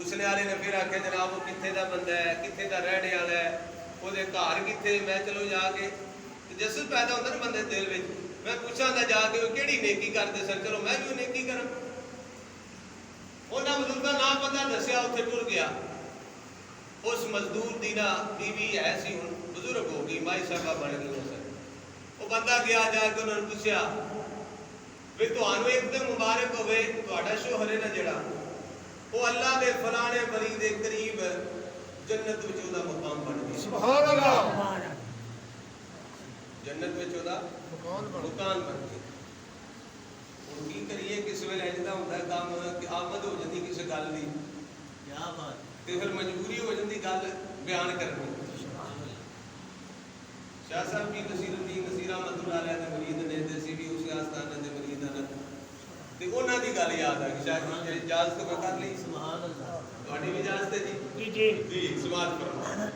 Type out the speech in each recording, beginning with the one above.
پوچھنے والے نے پھر آخیا جناب وہ کتنے کا بندہ ہے, کتنے کا رہنے والا ہے, وہ گھر کتنے. میں چلو جا کے جسد پیدا ہوتا نا بندے دل میں, میں پوچھا تھا جا کے وہ کہڑی نیکی کرتے سن, چلو میں بھی وہ نیکی کرا. انہیں مزدور کا نام پتا دسیا, اتنے ٹر گیا. اس مزدور کی نا بیوی ہے سی, ہوں بزرگ ہو گئی, مائی صاحبہ بن گئی. وہ بندہ گیا جا کے انہوں نے پوچھا بھی تمہیں ایک دم مبارک ہوئے, تا شوہر ہے نا جڑا وہ اللہ دے فلانے ولی دے قریب جنت وچ دا مقام بن گیا. سبحان اللہ. جنت وچ دا مکان بن گیا. ہن کی کریے, کس ویلے ایجدا ہوندا ہے کام کہ آمد ہو جاندی کسی گل دی, کیا بات, تے پھر مجبوری ہو جاندی گل بیان کرنی. شاہ صاحب کی نصیر الدین نصیر احمد اللہ علیہ دے مرید نے, تے سی بھی اسی آستانے دے مرید ہیں, تے انہاں دی گل یاد آ گئی. شاہ جی اجازت میں کر لی. سبحان اللہ. تہاڈی بھی اجازت ہے جی؟ جی جی سماعت فرمائیں.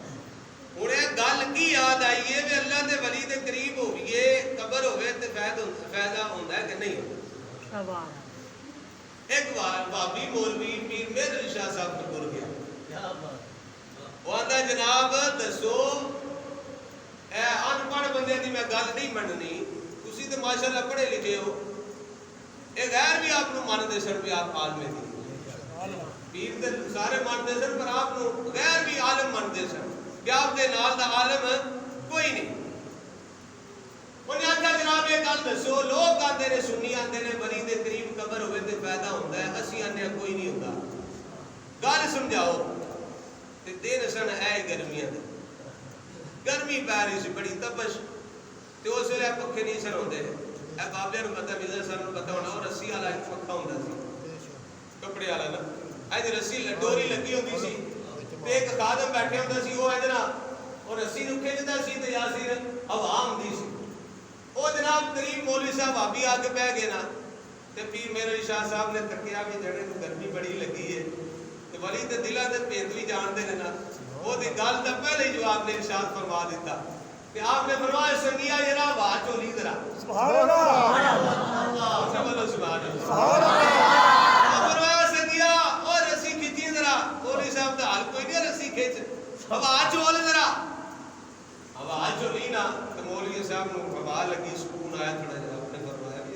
ہن اے گل کی یاد آئی ہے کہ اللہ دے ولی دے قریب ہوئیے, قبر ہوے تے فائدہ ہوندا ہے کہ نہیں ہوندا. ایک بار بابی مولوی پیر مہر علی شاہ صاحب کو ٹر گیا. کیا بات. وہ آندا جناب دسو اے ان پڑھ بندے دی میں گل نہیں مننی, تسی تے ماشاءاللہ پڑھے لکھے ہو, اے غیر بھی آپ کو مانتے سن بھی آپ عالم تھی. پیر تے سارے مانتے سن پر آپ کو غیر بھی عالم مانتے سن کہ آپ دے نال دا عالم کوئی نہیں. انہیں آخیا جناب یہ گل دسو, لوگ آتے نے سنی آتے نے ولی دے قریب قبر ہوئے تے پیدا ہوتا ہے, اسی آنے کوئی نہیں ہوتا, گل سمجھاؤ. تے دن سن اے گرمیاں دے, گرمی پی رہی سی بڑی تپش, تے اس ویلے پکھے نہیں سن ہوندے. اے بابے نوں پتہ ملدا سن پتہ ہونا, اور رسی والا ایک پکھا ہوندا سی, کپڑے والا نا, اے دی رسی ڈوری لگی ہوندی سی, تے ایک خادم بیٹھے ہوندا سی, وہ اے نا وہ رسی نوں کھچدا سی تے یاسین ہوا آندی سی. وہ جناب قریب مولوی صاحب بھابی آ کے بہ گئے نا, تے پیر مہر علی شاہ صاحب نے تکیا بھی جڑے نوں گرمی بڑی لگی ہے, تے ولی تے دلاں دے بھید بھی جانتے نے نا, وہ دی گل دا پہلے ہی جواب نے ارشاد فرما دیتا کہ آپ نے فرمایا سنگیا ذرا ہوا چولی ذرا. سبحان اللہ. سبحان اللہ. فرمایا سنگیا اور رسی کھچی ذرا. مولوی صاحب دا حال کوئی نہیں, رسی کھچ, ہوا چول ذرا. ہوا چولی نا تو مولوی صاحب نوں ہوا لگی, سکون آیا تھوڑا جہا. آپ نے فرمایا بھی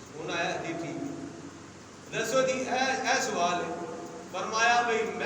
سکون آیا, جی ٹھیک. دسو جی اے سوال ہے. فرمایا بھئی میں